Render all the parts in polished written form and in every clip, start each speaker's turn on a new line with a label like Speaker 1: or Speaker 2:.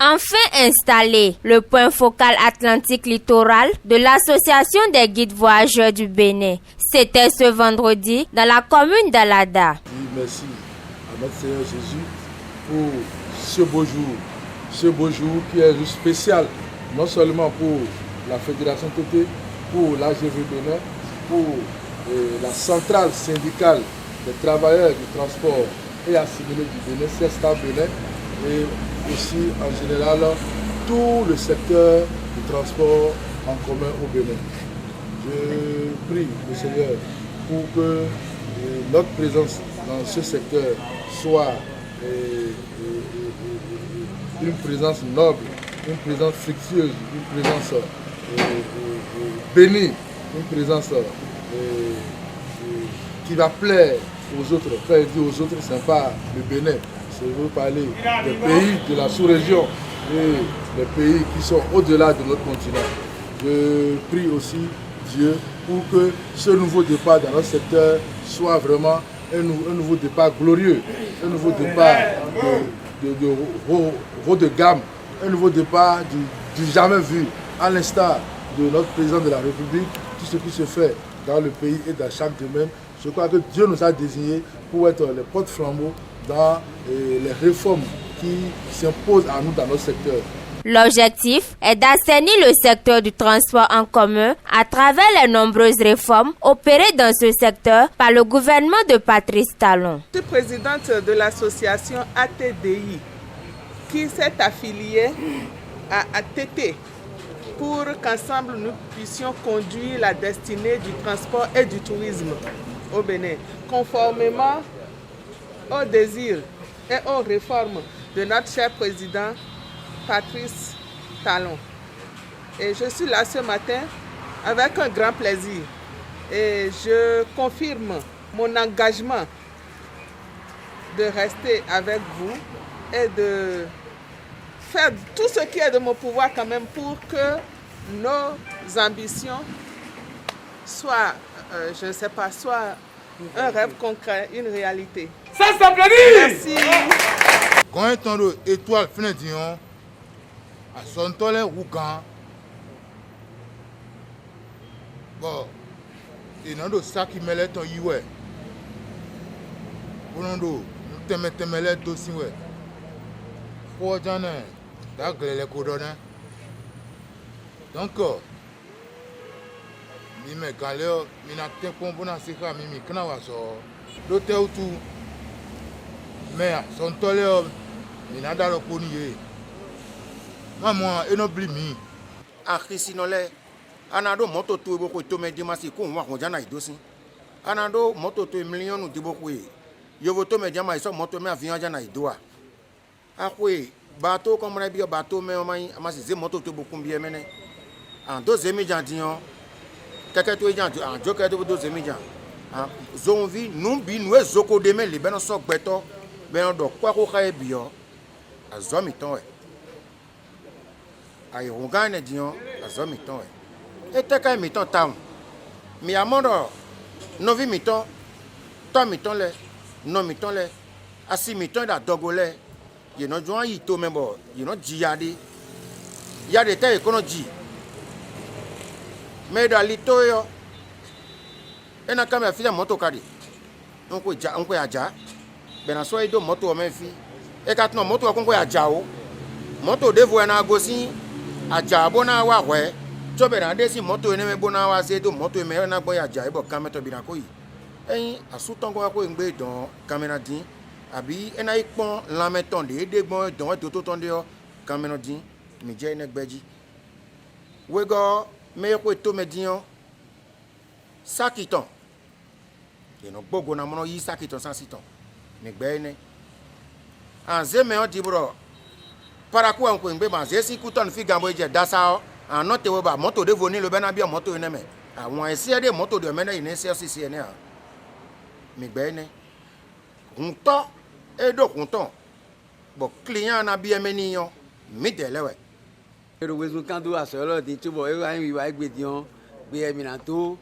Speaker 1: Enfin installé, le point focal Atlantique Littoral de l'Association des guides voyageurs du Bénin. C'était ce vendredi dans la commune d'Alada.
Speaker 2: Merci à notre Seigneur Jésus pour ce beau jour qui est un jour spécial, non seulement pour la Fédération TT, pour l'AGV Bénin, pour la centrale syndicale des travailleurs du transport et assimilés du Bénin, CESTA Bénin, et aussi en général tout le secteur du transport en commun au Bénin. Je prie le Seigneur pour que notre présence dans ce secteur soit une présence noble, une présence fructueuse, une présence bénie, une présence qui va plaire aux autres. Quand il dit aux autres, ce n'est pas le Bénin. Je veux parler des pays de la sous-région et des pays qui sont au-delà de notre continent. Je prie aussi Dieu pour que ce nouveau départ dans notre secteur soit vraiment un nouveau départ glorieux, un nouveau départ de haut de gamme, un nouveau départ du jamais vu, à l'instar de notre président de la République, tout ce qui se fait dans le pays et dans chaque domaine. Je crois que Dieu nous a désignés pour être les porte-flambeaux dans les réformes qui s'imposent à nous dans notre secteur.
Speaker 1: L'objectif est d'assainir le secteur du transport en commun à travers les nombreuses réformes opérées dans ce secteur par le gouvernement de Patrice Talon.
Speaker 3: Je suis présidente de l'association ATDI qui s'est affiliée à ATT pour qu'ensemble nous puissions conduire la destinée du transport et du tourisme au Bénin, conformément aux désirs et aux réformes de notre cher président Patrice Talon. Et je suis là ce matin avec un grand plaisir et je confirme mon engagement de rester avec vous et de faire tout ce qui est de mon pouvoir quand même pour que nos ambitions soient, je ne sais pas, soit un rêve concret, une réalité.
Speaker 4: Ça s'applaudit!
Speaker 3: Merci.
Speaker 5: Quand un temps d'étoile fin dion, à son toile rougan, bon, il y a un sac qui me l'a ton yue. Pour nous, nous les dossiers. Pour Jeanne, d'accord, les coudons. Donc, mi me galère, mi na te pompo na sika mi kana waso. L'hôtel tout. Mais son toile, mi na dalo ponier. Maman, et n'oublie mi.
Speaker 6: En Christinolé, anado moto tu beaucoup to me dimasi ko wa ko jana idosi. Anado moto tu million nu diboku. Yo voto me jama iso moto me avion jana idoa. Akwe bateau comme on a bien bateau mais on m'a amasi moto tu beaucoup bien mené. En deuxième jandion, quelqu'un tu jan en joker de deuxième jan. En zonvi numbi nous zoko demain les ben so gbeto ben do kwa ko kay bio. Azomi ton ay rongane dion azomi ton et te kay miton tam mi amondo no vi miton to miton le no miton le asi miton da dogole ye no joan yi to membo ye no jiade ya de te kono ji me da lito yo ena kama fi moto kadi onko aja bena so ido moto o menfi e ka tno moto ko aja o moto devo na gosi aja bona wa we to be na desi moto ene me bona wa se do moto me na gbo aja e bo kameto bi na ko yi eyin asuton ko ngbe don kamera din abi ena ipon lameton de gbon don to ton de o kamera din mi je ene gbeji we go me ko to me din o sakiton ye no gbogo na mo yi sakiton sansiton mi gbe ene anze me o di bro para ku an ko ngbe ma ze si kuton fi gambo je dasa o an no te we ba moto de voni lo be na bi moto ene me àwọn ese de moto de me na ine se sisi ene a mi gbe ene kunto e do kunton bo client na bi eme ni yon mi de lewe
Speaker 7: ero wezu kan do asoro di tubo e wa wi wa gbe dion gbe emi na to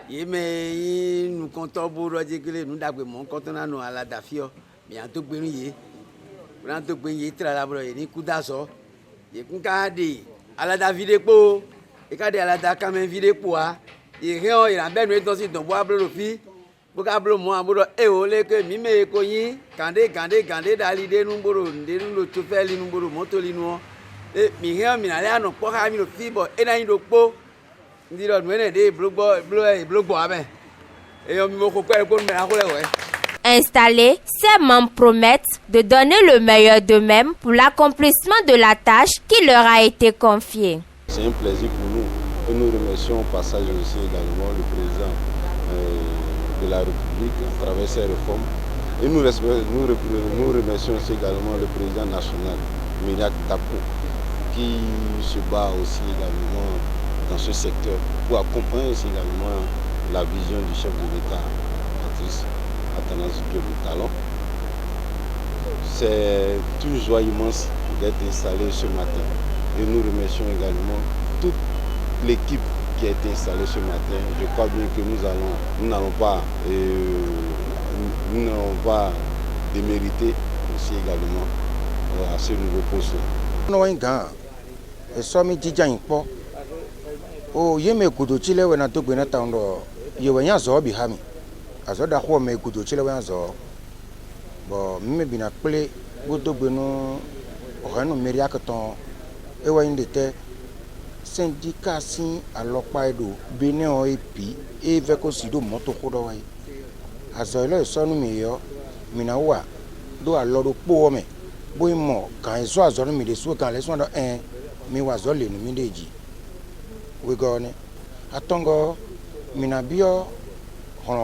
Speaker 7: ye me nu konto bo roje gele nu dagbe mo konto na nu ala dafio mi an to gberun ye ran to gbe ye tra la bro ye ni kudaso ye kunka de alada videpo e ka de alada kamen videpo a ye rien il a ben no eton si don bo ablo fi bo ka ablo mo ablo e o le ke mi me ko yin gande dali de nu boro de nu lo to fe li nu boro moto li nu e mi rien mi na le anu po ka mi lo fi bo e na yin do po ndi lo nu ene de blogbo aben e yo mi mo ko pe ko me na ko le we.
Speaker 1: Installés, ces membres promettent de donner le meilleur d'eux-mêmes pour l'accomplissement de la tâche qui leur a été confiée.
Speaker 4: C'est un plaisir pour nous et nous remercions au passage aussi également le président de la République à travers ces réformes. Et nous remercions aussi également le président national, Mignac Tapo, qui se bat aussi également dans ce secteur pour accompagner aussi également la vision du chef de l'État, Patrice Athanase Diop Talon. C'est une joie immense d'être installé ce matin. Et nous remercions également toute l'équipe qui a été installée ce matin. Je crois bien que nous n'allons pas démériter aussi également à ce nouveau poste.
Speaker 6: Azoda ko me kudo chile wa zo bo me bina ple godo gbenu oranu meria keton e wa indete syndicat sin alopa edo bene o epi e ve ko sido moto ko do wa azo ile so nu mi yo mina wa do alodo po me bo mo kan so azo nu mi de so kan le so do mi wa zo le nu mi deji we go ne atongo mina bio les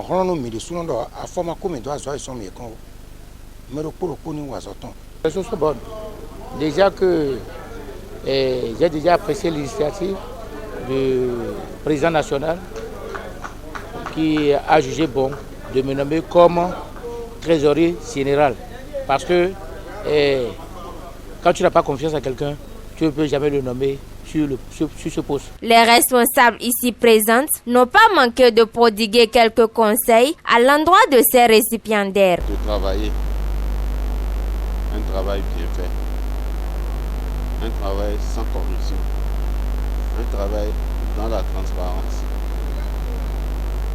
Speaker 6: choses
Speaker 8: sont bonnes. Déjà que j'ai déjà apprécié l'initiative du président national qui a jugé bon de me nommer comme trésorier général. Parce que quand tu n'as pas confiance à quelqu'un, tu ne peux jamais le nommer sur ce poste.
Speaker 1: Les responsables ici présents n'ont pas manqué de prodiguer quelques conseils à l'endroit de ces récipiendaires.
Speaker 4: De travailler, un travail bien fait, un travail sans corruption, un travail dans la transparence.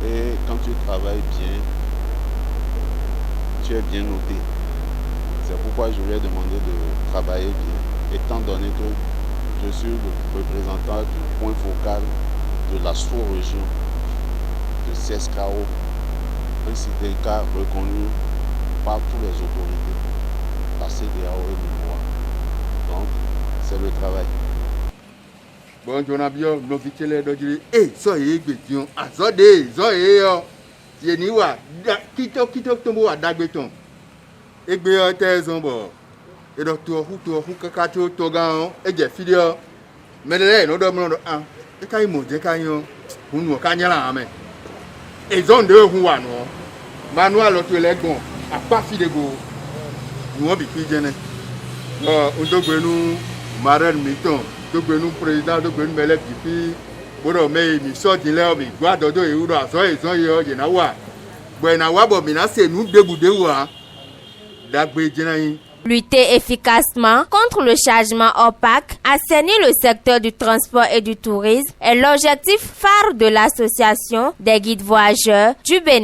Speaker 4: Et quand tu travailles bien, tu es bien noté. C'est pourquoi je lui ai demandé de travailler bien, étant donné que je suis le représentant du point focal de la sous-région de CSKO, un syndicat reconnu par toutes les autorités, la CEDEAO et le droit. Donc, c'est le travail.
Speaker 5: Bon, je n'ai bien l'officier de dire, eh, ça y est, béton, ah, ça y est, c'est ni wa, quitte tombeau à Dagbeton. Et bien, t'es un bon. Et donc, tu as kakacho togan et j'ai filé. Mais là, nous devons un. Et quand ils m'ont dit qu'ils ont gagné la main. Ils ont deux roues à nous. Manuel, l'autre les gants, à pas filer go. Nous avons vécu gêné. On doit nous marrer miton. Donc nous président, donc nous mêlés depuis. Bon, mais ils sortent de là, mais quoi d'autre et où là, ça ils ont eu na wa. Bon na wa bon, mais là c'est nous débouder wa. Dagbe gêné.
Speaker 1: Lutter efficacement contre le chargement opaque, assainir le secteur du transport et du tourisme est l'objectif phare de l'association des guides voyageurs du Bénin.